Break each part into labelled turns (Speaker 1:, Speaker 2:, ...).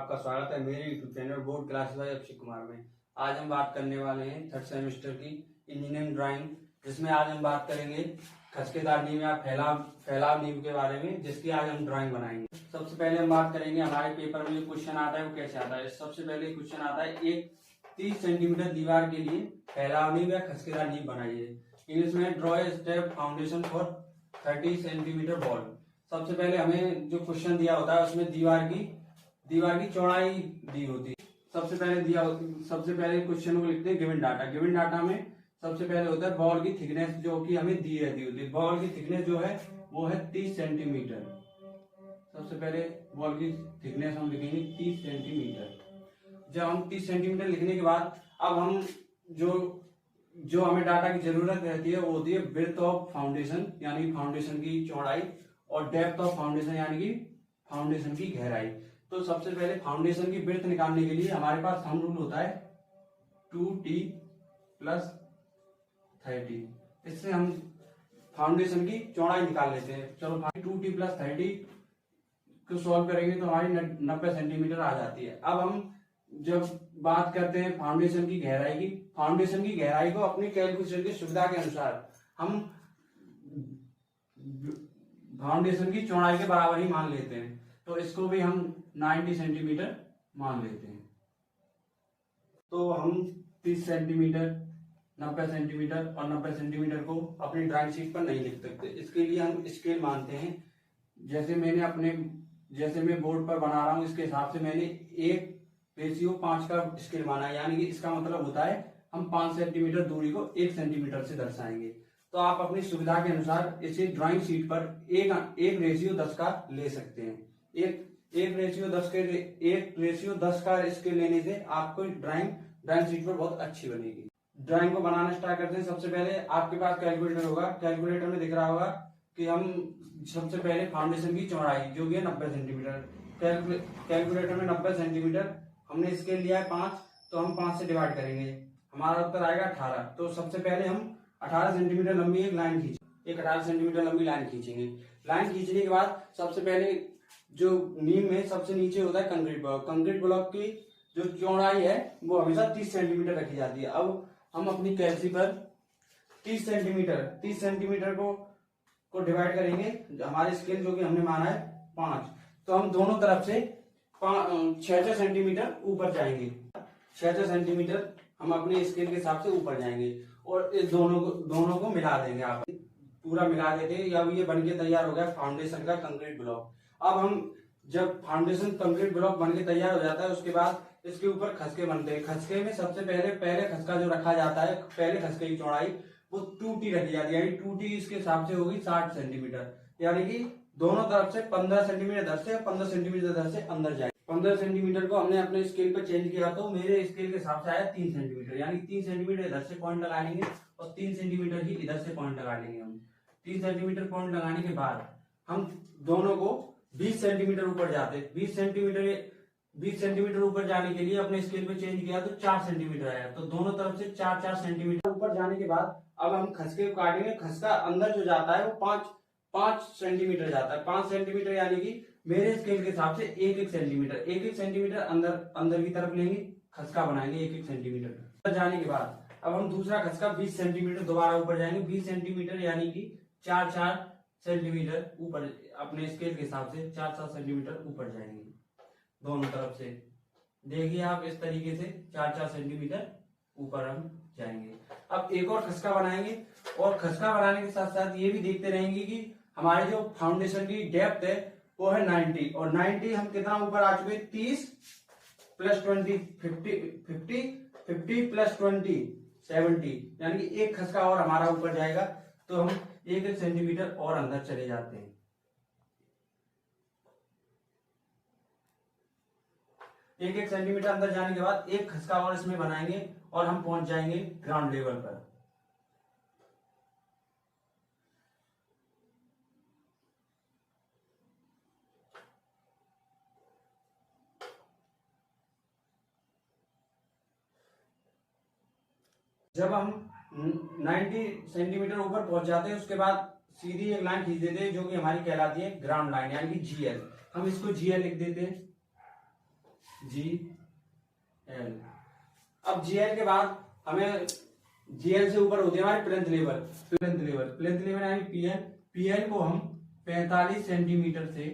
Speaker 1: आपका स्वागत है मेरे YouTube channel board classes bye Akshay Kumar में। आज हम बात करने वाले हैं थर्ड सेमेस्टर की इंजीनियरिंग ड्राइंग, जिसमें आज हम बात करेंगे खसकेदार नींव या फैलाव नींव के बारे में, जिसकी आज हम ड्राइंग बनाएंगे। सबसे पहले हम बात करेंगे हमारे पेपर में जो क्वेश्चन आता है वो कैसे आता है। सबसे पहले क्वेश्चन आता है एक 30 सेंटीमीटर दीवार के लिए फैलाव नींव या खसकेदार नींव बनाइए। इंग्लिश में draw a step foundation for 30 centimetre wall. सबसे पहले हमें जो क्वेश्चन दिया होता है उसमें दीवार की चौड़ाई दी होती है। सबसे पहले क्वेश्चन को लिखते हैं गिवन डाटा। गिवन डाटा में सबसे पहले होता है बॉल की थिकनेस, जो कि हमें दी रहती होती है। बॉल की थिकनेस जो है वो है 30 सेंटीमीटर। सबसे पहले बॉल की थिकनेस हम लिखेंगे 30 सेंटीमीटर। जब हम 30 सेंटीमीटर लिखने के बाद अब हम जो हमें डाटा की जरूरत रहती है वो होती है विड्थ ऑफ फाउंडेशन, यानी फाउंडेशन की चौड़ाई, और डेप्थ ऑफ फाउंडेशन यानी कि फाउंडेशन की गहराई। तो सबसे पहले फाउंडेशन की विड्थ निकालने के लिए हमारे पास थंब रूल होता है 2t + 30। इससे हम फाउंडेशन की चौड़ाई निकाल लेते हैं। चलो 2t + 30 को सॉल्व करेंगे तो हमारी 90 सेंटीमीटर आ जाती है। अब हम जब बात करते हैं फाउंडेशन की गहराई को अपनी कैलकुलेशन की सुविधा के अनुसार हम फाउंडेशन की चौड़ाई के बराबर ही मान लेते हैं। तो इसको भी हम 90 सेंटीमीटर मान लेते हैं। तो हम 30 सेंटीमीटर, 90 सेंटीमीटर और 90 सेंटीमीटर को अपनी ड्राइंग शीट पर नहीं लिख सकते। इसके लिए हम स्केल मानते हैं। जैसे मैं बोर्ड पर बना रहा हूं, इसके हिसाब से मैंने 1:5 का स्केल माना है। यानी कि इसका मतलब होता है हम 5 सेंटीमीटर दूरी को 1 सेंटीमीटर से दर्शाएंगे। तो आप अपनी सुविधा के अनुसार इसे ड्राइंग शीट पर 1:10 का ले सकते हैं। 1:10 का स्केल लेने से आपको ड्राइंग शीट पर बहुत अच्छी बनेगी। ड्राइंग को बनाना स्टार्ट करते हैं। सबसे पहले आपके पास कैलकुलेटर होगा। कैलकुलेटर में दिख रहा होगा कि हम सबसे पहले फाउंडेशन की चौड़ाई जो कि है 90 सेंटीमीटर। कैलकुलेटर में 90 सेंटीमीटर हमने स्केल लिया है 5, तो हम 5 से डिवाइड करेंगे, हमारा उत्तर आएगा 18। तो सबसे पहले हम 18 सेंटीमीटर लंबी एक 18 सेंटीमीटर लंबी लाइन खींचेंगे। लाइन खींचने के बाद सबसे पहले जो नींव में सबसे नीचे होता है कंक्रीट ब्लॉक की जो चौड़ाई है वो हमेशा 30 सेंटीमीटर रखी जाती है। अब हम अपनी कैंची पर 30 सेंटीमीटर को डिवाइड करेंगे। हमारे स्केल जो कि हमने माना है 5, तो हम दोनों तरफ से 6 सेंटीमीटर ऊपर जाएंगे। 6 सेंटीमीटर हम अपने स्केल के हिसाब से ऊपर जाएंगे और इस दोनों को मिला देंगे। आप पूरा मिला देते हैं। अब ये बनके तैयार हो गया फाउंडेशन का कंक्रीट ब्लॉक। अब हम जब फाउंडेशन कंक्रीट ब्लॉक बनके तैयार हो जाता है उसके बाद इसके ऊपर खसके बनते हैं। खसके में सबसे पहले खसका जो रखा जाता है, पहले खसके की चौड़ाई वो 2t रखी जाती है। यानी 2t इसके हिसाब से होगी 60 सेंटीमीटर। यानी कि दोनों तरफ से 15 सेंटीमीटर इधर से 15 सेंटीमीटर इधर से अंदर जाए। 15 सेंटीमीटर को हमने अपने स्केल पर चेंज किया तो मेरे स्केल के हिसाब से आया 3 सेंटीमीटर। यानी 3 सेंटीमीटर इधर से पॉइंट लगा लेंगे और 3 सेंटीमीटर ही इधर से पॉइंट लगा लेंगे। हम 3 सेंटीमीटर पॉइंट लगाने के बाद हम दोनों को 20 सेंटीमीटर ऊपर जाते। 20 सेंटीमीटर ऊपर जाने के लिए अपने स्केल पे चेंज किया तो 4 सेंटीमीटर आया। तो दोनों तरफ से 4 सेंटीमीटर ऊपर जाने के बाद अब हम खसके को काटेंगे। खसका अंदर जो जाता है वो 5 सेंटीमीटर जाता है। 5 सेंटीमीटर यानी कि मेरे स्केल के हिसाब से 1 सेंटीमीटर अंदर की तरफ लेंगे, खसका बनाएंगे 1 सेंटीमीटर जाने के बाद अब हम दूसरा खसका 20 सेंटीमीटर दोबारा ऊपर जाएंगे। 20 सेंटीमीटर यानी कि 4 सेंटीमीटर ऊपर अपने स्केल के हिसाब से 4 सेंटीमीटर ऊपर जाएंगे दोनों तरफ से। देखिए आप इस तरीके से 4 सेंटीमीटर ऊपर हम जाएंगे। अब एक और खसका बनाएंगे और खसका बनाने के साथ साथ ये भी देखते रहेंगे कि हमारी जो फाउंडेशन की डेप्थ है वो है 90 और 90 हम कितना ऊपर आ चुके 30 + 20 50 + 20 70। यानी कि एक खसका और हमारा ऊपर जाएगा तो हम 1 सेंटीमीटर और अंदर चले जाते हैं। 1 सेंटीमीटर अंदर जाने के बाद एक खसका और इसमें बनाएंगे और हम पहुंच जाएंगे ग्राउंड लेवल पर। जब हम 90 सेंटीमीटर ऊपर पहुंच जाते हैं उसके बाद सीधी एक लाइन खींच देते हैं जो कि हमारी कहलाती है ग्राउंड लाइन, यानी कि GL। हम इसको GL लिख देते हैं। GL। अब GL के बाद हमें GL से ऊपर होती है हमारी प्लेंथ लेवल। प्लेंथ लेवल यानी PL को हम 45 सेंटीमीटर से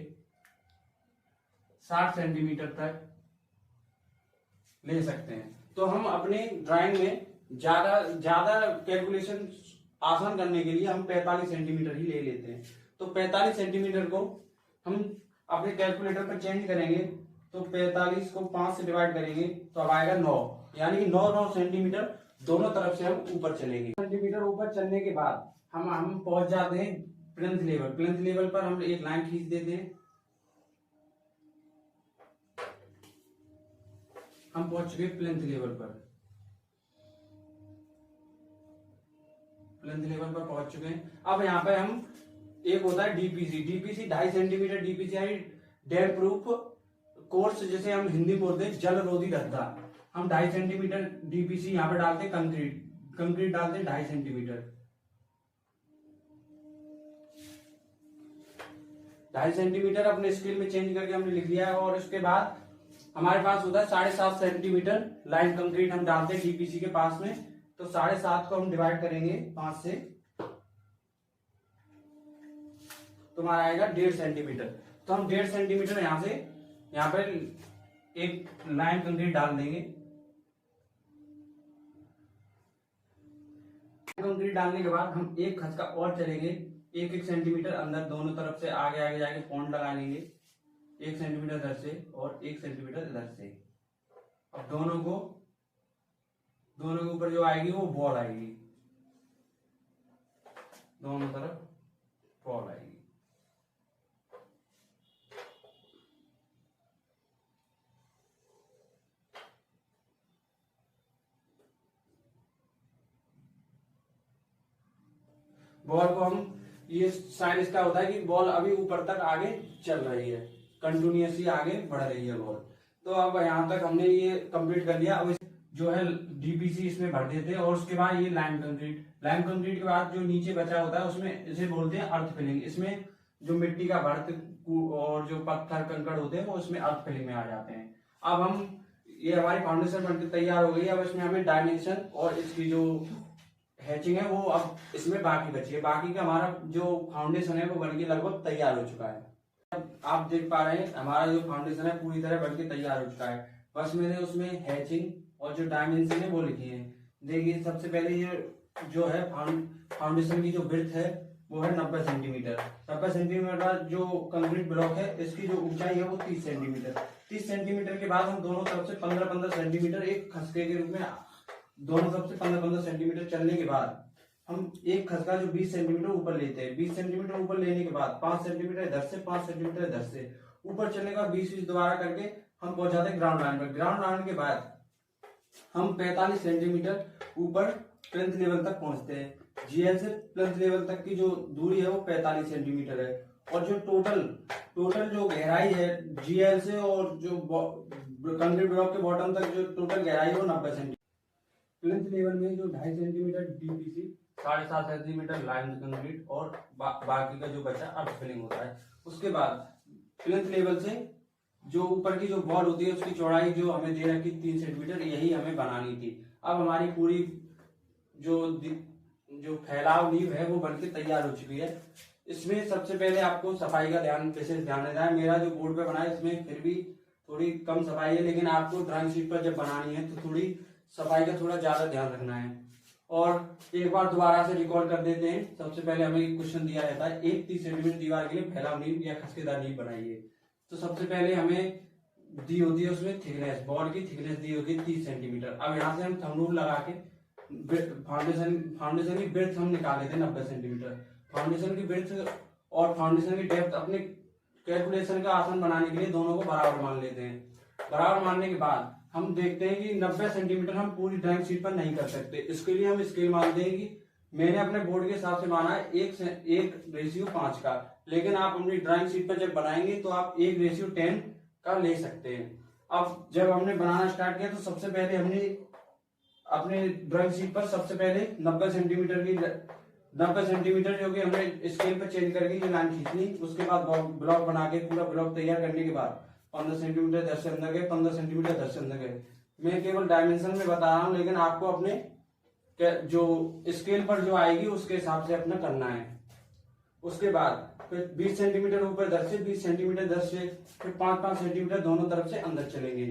Speaker 1: 60 सेंटीमीटर तक ले सकते हैं। तो हम अपनी ड्राइंग में ज्यादा कैलकुलेशन आसान करने के लिए हम 45 सेंटीमीटर ही ले लेते हैं। तो 45 सेंटीमीटर को हम अपने कैलकुलेटर पर चेंज करेंगे। तो 45 को 5 से डिवाइड करेंगे तो अब आएगा 9, यानी कि 9 सेंटीमीटर दोनों तरफ से हम ऊपर चलेंगे। सेंटीमीटर ऊपर चलने के बाद हम पहुंच जाते हैं प्लिंथ लेवल। प्लिंथ लेवल पर हम एक लाइन खींच देते हैं। हम पहुंच चुके प्लिंथ लेवल पर। प्लिंथ लेवल पर पहुंच चुके हैं। अब यहाँ पे हम एक होता है डीपीसी 2.5 सेंटीमीटर। डीपीसी यानी डैम प्रूफ कोर्स, जिसे हम हिंदी में बोलते हैं जल रोधी रद्दा। हम 2.5 सेंटीमीटर डीपीसी यहाँ पे डालते हैं। कंक्रीट डालते हैं 2.5 सेंटीमीटर। 2.5 सेंटीमीटर अपने स्केल में चेंज करके हमने लिख लिया है। और उसके बाद हमारे पास होता है 7.5 सेंटीमीटर लाइन कंक्रीट हम डालते हैं डीपीसी के पास में। तो 7.5 को हम डिवाइड करेंगे 5 से, तो हमारा आएगा 1.5 सेंटीमीटर। तो हम 1.5 सेंटीमीटर यहाँ पे एक लाइन कंक्रीट डाल देंगे। कंक्रीट डालने के बाद हम एक खसका और चलेंगे 1 सेंटीमीटर अंदर, दोनों तरफ से आगे जाके पॉइंट लगा लेंगे। 1 सेंटीमीटर इधर से और 1 सेंटीमीटर इधर से। अब दोनों के ऊपर जो आएगी वो बॉल आएगी, दोनों तरफ बॉल आएगी। बॉल को हम, ये साइन इसका होता है कि बॉल अभी ऊपर तक आगे चल रही है, कंटिन्यूसली आगे बढ़ रही है बॉल। तो अब यहाँ तक हमने ये कंप्लीट कर लिया। अब जो है डीपीसी इसमें भर देते हैं। और उसके बाद ये लाइन कंक्रीट के बाद जो नीचे बचा होता है उसमें इसे बोलते हैं अर्थ फिलिंग। इसमें जो मिट्टी का भर्त और जो पत्थर कंकड़ होते हैं वो इसमें अर्थ फिलिंग में आ जाते हैं। अब ये हमारी फाउंडेशन बनकर तैयार हो गई है। अब इसमें हमें डायमेंशन और इसकी जो हैचिंग है वो अब इसमें बाकी बची है। बाकी का हमारा जो फाउंडेशन है वो बनके लगभग तैयार हो चुका है। अब आप देख पा रहे हैं हमारा जो फाउंडेशन है पूरी तरह बनके तैयार हो चुका है। बस मैंने उसमें हैचिंग और जो डायमेंशन है वो लिखी है। देखिए सबसे पहले ये जो है फाउंडेशन की जो विड्थ है वो है 90 सेंटीमीटर। 90 सेंटीमीटर जो कंक्रीट ब्लॉक है इसकी जो ऊंचाई है वो 30 सेंटीमीटर। 30 सेंटीमीटर के बाद हम दोनों तरफ से 15-15 सेंटीमीटर एक खसके के रूप में दोनों तरफ से 15-15 सेंटीमीटर चलने के बाद हम एक खसका जो 20 सेंटीमीटर ऊपर लेते हैं। 20 सेंटीमीटर ऊपर लेने के बाद 5 सेंटीमीटर इधर से 5 सेंटीमीटर इधर से ऊपर चलने का 20 दोबारा करके हम पहुंच जाते हैं ग्राउंड लाइन पर। ग्राउंड लाइन के बाद हम 45 सेंटीमीटर ऊपर प्लिंथ लेवल तक पहुंचते हैं। जीएल से प्लिंथ लेवल तक की जो दूरी है वो 45 सेंटीमीटर है। और जो टोटल जो गहराई है जीएल से और जो कंक्रीट ब्लॉक के बॉटम तक जो टोटल गहराई है वो 90 सेंटीमीटर। प्लिंथ लेवल में जो 2.5 centimetre DPC, 7.5 centimetre line concrete और बाकी का जो बचा अर्थ फिलिंग होता है। उसके बाद प्लिंथ लेवल से जो ऊपर की जो बॉल होती है उसकी चौड़ाई जो हमें दे रखी 3 सेंटीमीटर, यही हमें बनानी थी। अब हमारी पूरी जो फैलाव नींव है वो बनके तैयार हो चुकी है। इसमें सबसे पहले आपको सफाई का विशेष ध्यान देना है। मेरा जो बोर्ड पे बना है इसमें फिर भी थोड़ी कम सफाई है, लेकिन आपको ड्राइंग शीट पर जब बनानी है तो थोड़ी सफाई का थोड़ा ज्यादा ध्यान रखना है। और एक बार दोबारा से रिकॉर्ड कर देते हैं। सबसे पहले हमें क्वेश्चन दिया रहता है एक 30 सेंटीमीटर दीवार के लिए फैलाव नींव या खसकेदार नींव बनाइए। तो सबसे पहले हमें दी होती है उसमें थिकनेस, बॉल की थिकनेस दी होगी 30 सेंटीमीटर। अब यहाँ से हम थंब रूल लगा के फाउंडेशन की ब्रेथ हम निकाल लेते हैं 90 सेंटीमीटर। फाउंडेशन की ब्रेथ और फाउंडेशन की डेप्थ अपने कैलकुलेशन का आसान बनाने के लिए दोनों को बराबर मान लेते हैं। बराबर मानने के बाद हम देखते हैं कि 90 सेंटीमीटर हम पूरी ड्राइंग शीट पर नहीं कर सकते। इसके लिए हम स्केल मानते हैं कि मैंने अपने बोर्ड के हिसाब से माना है 1:5 का, लेकिन आप अपनी ड्राइंग शीट पर जब बनाएंगे तो आप 1:10 का ले सकते हैं। अब जब हमने बनाना स्टार्ट किया तो सबसे पहले हमने अपने ड्राइंग शीट पर सबसे पहले 90 सेंटीमीटर जो कि हमने स्केल पर चेंज करके ये लाइन खींचनी। उसके बाद ब्लॉक बना के पूरा ब्लॉक तैयार करने के बाद 15 सेंटीमीटर इधर से अंदर गए, 15 सेंटीमीटर इधर से अंदर गए। मैं केवल डायमेंशन में बता रहा हूँ, लेकिन आपको अपने जो स्केल पर जो आएगी उसके हिसाब से अपना करना है। उसके बाद फिर 20 सेंटीमीटर ऊपर इधर से, 20 सेंटीमीटर इधर से, फिर 5-5 सेंटीमीटर दोनों तरफ से अंदर चलेंगे।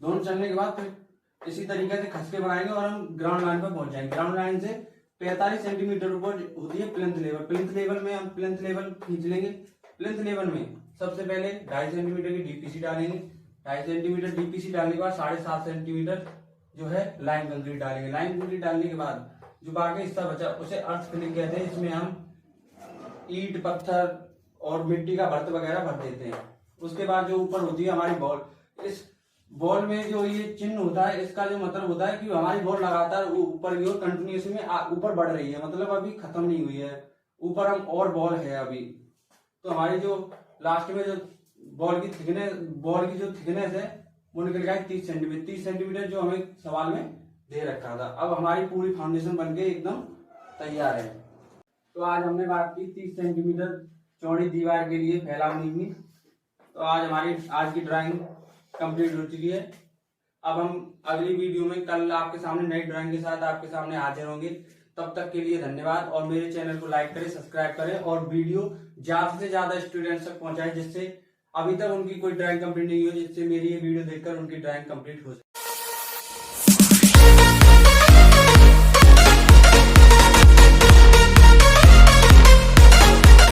Speaker 1: दोनों चलने के बाद फिर इसी तरीके से खसके बनाएंगे और हम ग्राउंड लाइन पर पहुंच जाएंगे। ग्राउंड लाइन से 45 सेंटीमीटर ऊपर होती है प्लिंथ लेवल। प्लिंथ लेवल में हम प्लिंथ लेवल खींच लेंगे। प्लिंथ लेवल में सबसे पहले 2.5 सेंटीमीटर की डीपीसी डालेंगे। 2.5 सेंटीमीटर डीपीसी डालने के बाद 7.5 सेंटीमीटर जो है लाइन कंक्रीट डालेंगे। लाइन कंक्रीट डालने के बाद जो बाकी हिस्सा बचा उसे अर्थ फिलिंग कहते हैं। इसमें हम ईंट, पत्थर और मिट्टी का भर्त वगैरह भर देते हैं। उसके बाद जो ऊपर होती है हमारी बॉल, इस बॉल में जो ये चिन्ह होता है, इसका जो मतलब होता है कि हमारी बॉल लगातार ऊपर की ओर कंटिन्यूस में ऊपर बढ़ रही है, मतलब अभी खत्म नहीं हुई है, ऊपर हम और बॉल है अभी। तो हमारी जो लास्ट में जो बॉल की थिकनेस है वो निकल गया 30 सेंटीमीटर। 30 सेंटीमीटर जो हमें सवाल में दे रखा था। अब हमारी पूरी फाउंडेशन बनके एकदम तैयार है। तो आज हमने बात की 30 सेंटीमीटर चौड़ी दीवार के लिए फैलावनी की। तो आज की ड्राइंग कंप्लीट हो चुकी है। अब हम अगली वीडियो में कल आपके सामने नई ड्राइंग के साथ आपके सामने हाजिर होंगे। तब तक के लिए धन्यवाद, और मेरे चैनल को लाइक करें, सब्सक्राइब करें और वीडियो ज्यादा से ज्यादा स्टूडेंट्स तक पहुंचाएं, जिससे अभी तक उनकी कोई ड्राइंग कंप्लीट नहीं हुई, जिससे मेरी ये वीडियो देखकर उनकी ड्राइंग कंप्लीट हो जाए।